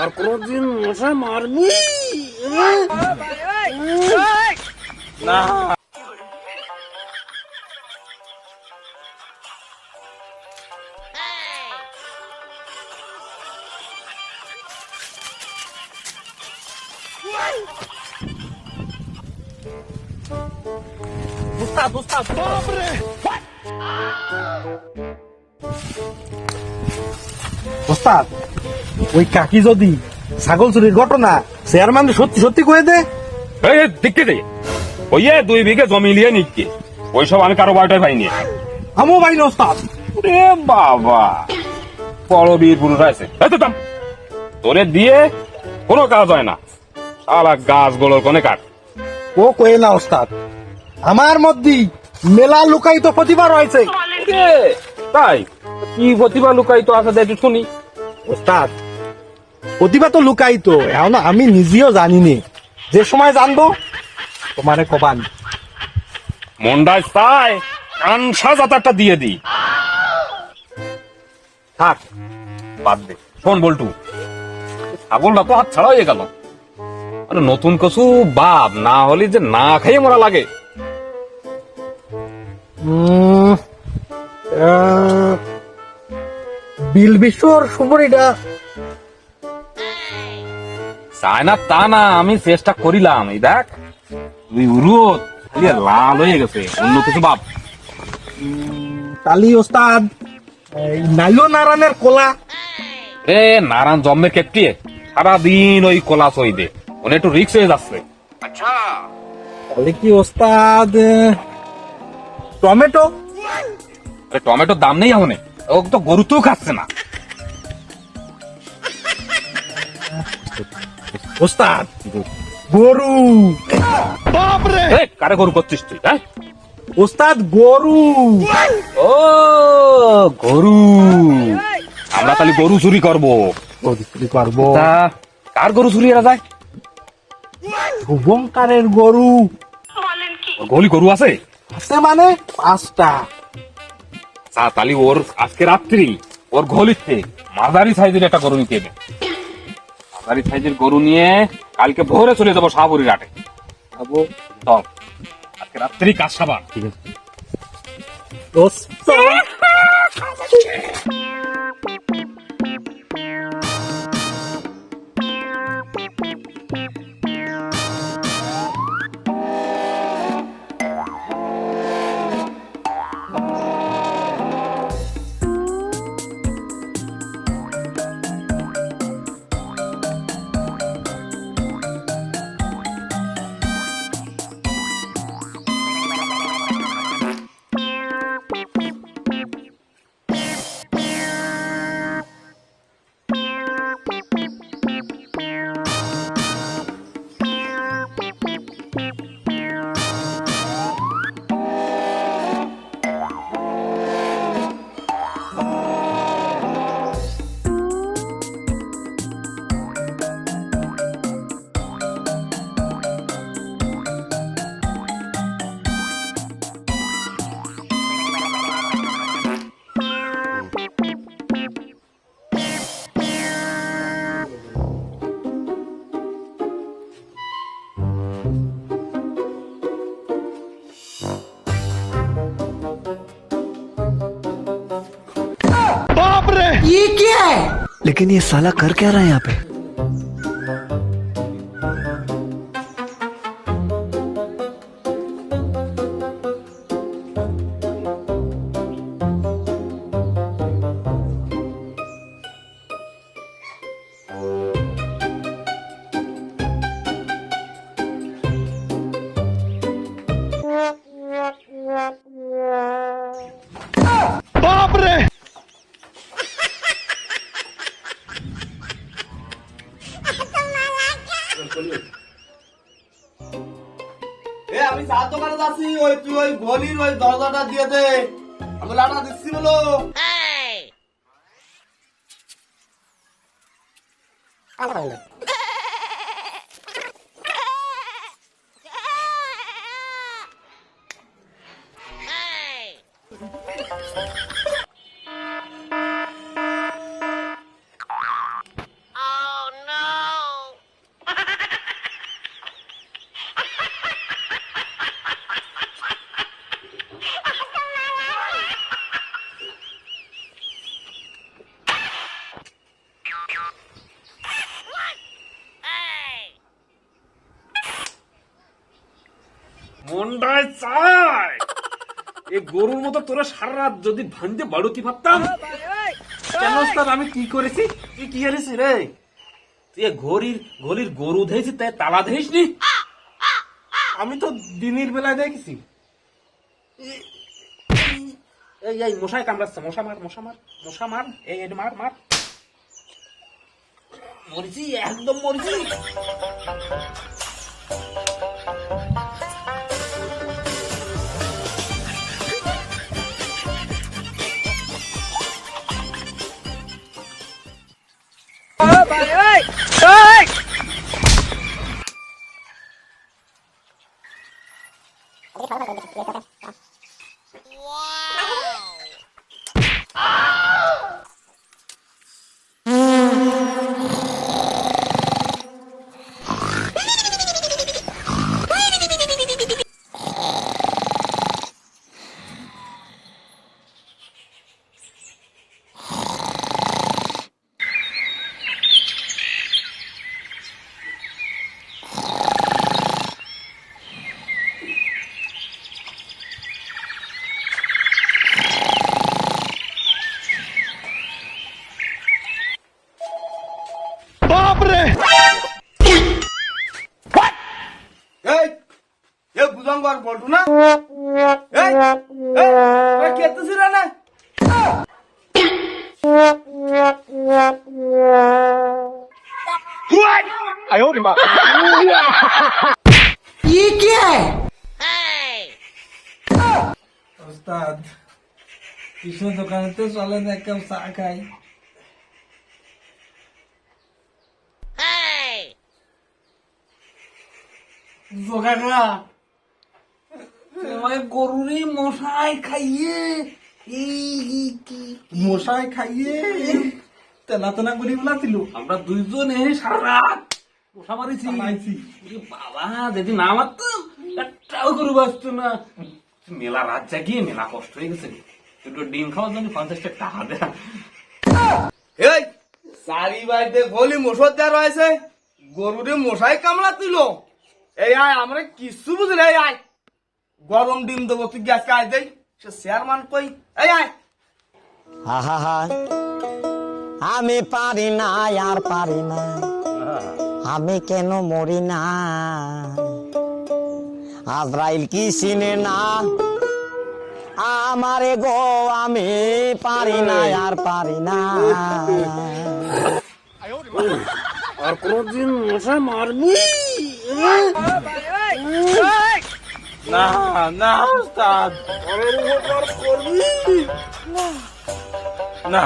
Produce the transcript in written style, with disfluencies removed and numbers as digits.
আর কোনদিন মশা মারবি না? উস্তাদ উস্তাদ ওস্তাদ, ওই কাকি যদি ছাগল চুরির ঘটনা চেয়ারম্যান সত্যি সত্যি কয়ে দে, দেখতে দে ওই 2 বিঘে জমি লিয়ে নিচ্ছে ওইসব আমি কারো বাড়িটাই পাইনি। আমও পাই না ওস্তাদ। এ বাবা, বড় বীর পুরুষ আছে তোরে দিয়ে কোনো কাজ হয় না, সারা গাছগুলোর কোনে কাট। ও কয়ে না ওস্তাদ, আমার মধ্যে মেলা লুকায়িত প্রতিভা রয়েছে। তাই কি প্রতিভা লুকাই তো আছে দেখি শুনি। ওস্তাদ, প্রতিভা তো লুকায়িত, এখন আমি নিজেও জানিনি, যে সময় জানবো তোমারে কবান। মন্ডায় তাই কানসা যাতারটা দিয়ে দি। থাক বাদ দে, শোন বল্টু, ছাগলটা তো হাত ছাড়া হয়ে গেল, আরে নতুন কিছু বাপ না হলে যে না খেয়ে মরা লাগে। বিল বিশ্বর সুমরিটা চায় না তা না, আমি চেষ্টা করিলাম। এই দেখ তুই উরুত খালি লাল হয়ে গেছে, অন্য কিছু বাপ। কালি ওস্তাদ, এই নাইলো নারায়ণের কোলা। এ নারায়ণ জন্মের কেপটিয়ে সারাদিন ওই কলা সই দে, ওনে একটু রিক্স হয়ে যাচ্ছে। তাহলে কি ওস্তাদ টমেটো? টমেটোর দাম নেই এখন, ও তো গরু তো খাচ্ছে না। ওস্তাদ গরু। এ, কারে গরু করছিস তুই? হ্যাঁ ওস্তাদ গরু। ও গরু, আমরা তাহলে গরু চুরি করবো। পারবো। তা কার গরু চুরি এরা যায়? শুভঙ্কারের গরু। ওর গলি গরু আছে? আছে মানে 5টা। তাহলে ওর আজকে রাত্রি ওর ঘলিতে মাঝারি সাইজের একটা গরু নিতে হবে। মাঝারি সাইজের গরু নিয়ে কালকে ভোরে চলে যাবো শাহপুরি ঘাটে। চল আজকে রাত্রি কাজ সাবা। ঠিক আছে ওস্তাদ, लेकिन ये साला कर क्या रहा है यहाँ पे? আমি চার দোকানে যাচ্ছি, ওই তুই ওই গলির ওই দরজাটা দিয়ে দে, আমি লাটা দিচ্ছি বলো। মনটায় চায় এই গরুর মতো তোরা সারা রাত যদি ভাঙতে বাড়ুতি পারতাম। কেন ওস্তাদ আমি কি করেছি? তুই কি করেছিস রে? তুই গলির গরু ধেয়েছিস, তাই তালা ধেইস নি? আমি তো দিনের বেলায় দেখেছি। এই মশাই কামড়াচ্ছে, মশা মার, এই মার মরিছি, একদম মরিছি। বাপ রে! এই এ বুঝাঙ্গর বলটু না, এই তোরা কেতেছিস না? ওস্তাদ কৃষ্ণ দোকানেতে চলেন এক কাপ চা খাই। জোগাড়া তোমার গরুরে মশাই খাইয়ে মশাই খাইয়ে তেনা তেনা করি বলাছিল। আমরা দুইজনে সারা রাত মশা মারিছি। মাইছি। ওরে বাবা, যদি না মারতাম একটাও গরু বাঁচতো না। মেলা রাত জাগিয়ে মেলা কষ্ট হয়ে গেছে। দুটো ডিম খাওয়ার জন্য 50 টাকা দেয়া। এই সারি বাড়িতে গলি মশর দেওয়া রয়েছে, গরুরে মশাই কামড়া তুল। এই আয়, আমরা কিছু বুঝলে, এই আয় গরম ডিম দেবো, তুই গ্যাস কাজ দেই সে চেয়ারম্যান কই। এই আয় আহা আমি পারি না আর পারি না, আমি কেন মরি না, আজরাইল কি চিনে না আমারে গো, আমি পারি না আর পারি না। আর কোনদিন মশা মারবি না না ওস্তাদ, আমার উপকার করবি না।